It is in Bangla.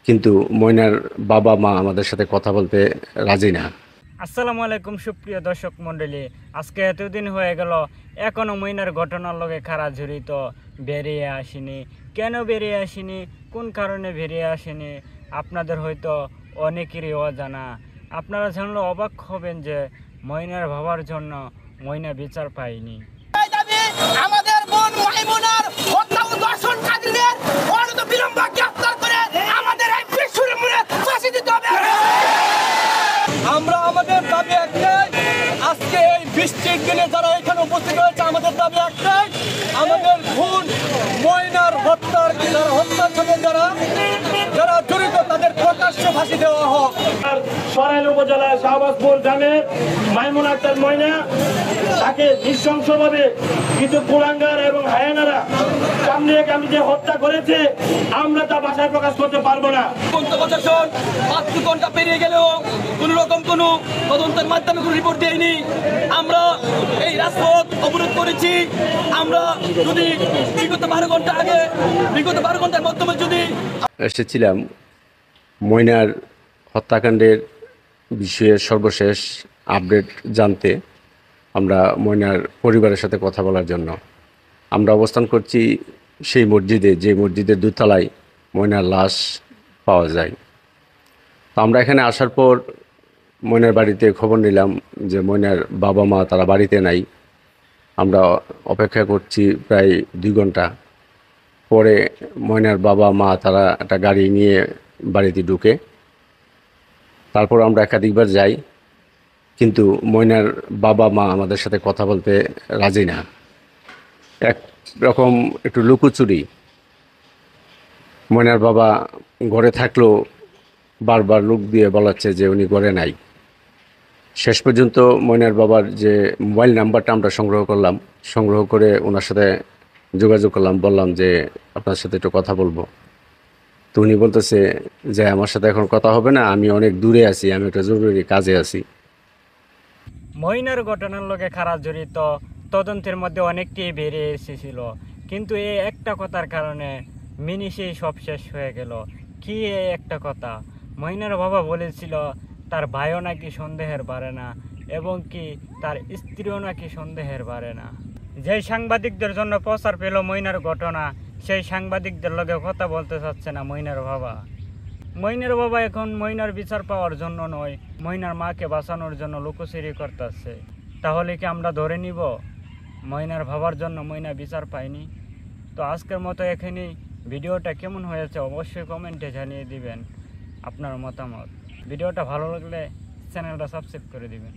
কিন্তু ময়নার বাবা মা আমাদের সাথে কথা বলতে রাজি না। আসসালামু আলাইকুম সুপ্রিয় দর্শক মণ্ডলী, আজকে এতদিন হয়ে গেল এখনও মইনার ঘটনার লগে খারা জড়িত বেরিয়ে আসেনি। কেন বেরিয়ে আসেনি, কোন কারণে বেরিয়ে আসেনি আপনাদের হয়তো অনেকেরই অজানা। আপনারা জানলে অবাক হবেন যে মইনার বাবার জন্য মইনা বিচার পায়নি। আমাদের বোন মাইমুনার হত্যা ও ধর্ষণকারীদের অনতিবিলম্বে গ্রেফতার করে আমাদের এই বিশ্বের মূলে ফাঁসি দিতে হবে। আমরা আমাদের দাবি একটাই, আজকে এই বৃষ্টির দিনে যারা এখানে উপস্থিত হয়েছে আমাদের দাবি একটাই, আমাদের বোন ময়নার হত্যার সাথে যারা জড়িত তাদের প্রকাশ্যে ফাঁসি দেওয়া হোক। সরাইল উপজেলার শাহবাজপুর গ্রামে মাইমুন আক্তার ময়না, তাকে নৃশংসভাবে কিছু কুলাঙ্গার এবং হায়ানারা কামড়িয়ে হত্যা করেছে, আমরা তা ভাষায় প্রকাশ করতে পারবো না। প্রশাসন 5 ঘন্টা পেরিয়ে গেলেও কোন রকম কোনো তদন্তের মাধ্যমে কোনো রিপোর্ট দেয়নি। আমরা এই রাজপথ অবরোধ করেছি। আমরা যদি বিগত 12 ঘন্টার মাধ্যমে যদি এসেছিলাম ময়নার হত্যাকাণ্ডের বিষয়ে সর্বশেষ আপডেট জানতে, আমরা ময়নার পরিবারের সাথে কথা বলার জন্য। আমরা অবস্থান করছি সেই মসজিদে, যে মসজিদের দোতলায় ময়নার লাশ পাওয়া যায়। তো আমরা এখানে আসার পর ময়নার বাড়িতে খবর নিলাম যে ময়নার বাবা মা তারা বাড়িতে নাই। আমরা অপেক্ষা করছি প্রায় 2 ঘন্টা। পরে ময়নার বাবা মা তারা একটা গাড়ি নিয়ে বাড়িতে ঢুকে। তারপর আমরা একাধিকবার যাই, কিন্তু ময়নার বাবা মা আমাদের সাথে কথা বলতে রাজি না। একরকম একটু লুকোচুরি। ময়নার বাবা ঘরে থাকলেও বারবার লোক দিয়ে বলাচ্ছে যে উনি ঘরে নাই। শেষ পর্যন্ত ময়নার বাবার যে মোবাইল নাম্বারটা আমরা সংগ্রহ করে ওনার সাথে যোগাযোগ করলাম, বললাম যে আপনার সাথে একটু কথা বলবো। তো উনি বলতেছে যে আমার সাথে এখন কথা হবে না, আমি অনেক দূরে আছি, আমি একটা জরুরি কাজে আছি। মইনার ঘটনার লগে খারা জড়িত তদন্তের মধ্যে অনেকটি বেরিয়ে এসেছিল, কিন্তু এই একটা কথার কারণে মিনিশেই সব শেষ হয়ে গেল। কি এই একটা কথা? মইনার বাবা বলেছিল তার ভাইও নাকি সন্দেহের বাড়ে না, এবং কি তার স্ত্রীও নাকি সন্দেহের বাড়ে না। যেই সাংবাদিকদের জন্য প্রচার পেল মইনার ঘটনা, সেই সাংবাদিকদের লগে কথা বলতে চাচ্ছে না মইনার বাবা। মইনার বাবা এখন মইনার বিচার পাওয়ার জন্য নয়, মইনার মাকে বাঁচানোর জন্য লুকোচুরি করতেছে। তাহলে কি আমরা ধরে নিব মইনার বাবার জন্য মইনা বিচার পায়নি? তো আজকের মতো এখানেই। ভিডিওটা কেমন হয়েছে অবশ্যই কমেন্টে জানিয়ে দিবেন আপনার মতামত। ভিডিওটা ভালো লাগলে চ্যানেলটা সাবস্ক্রাইব করে দিবেন।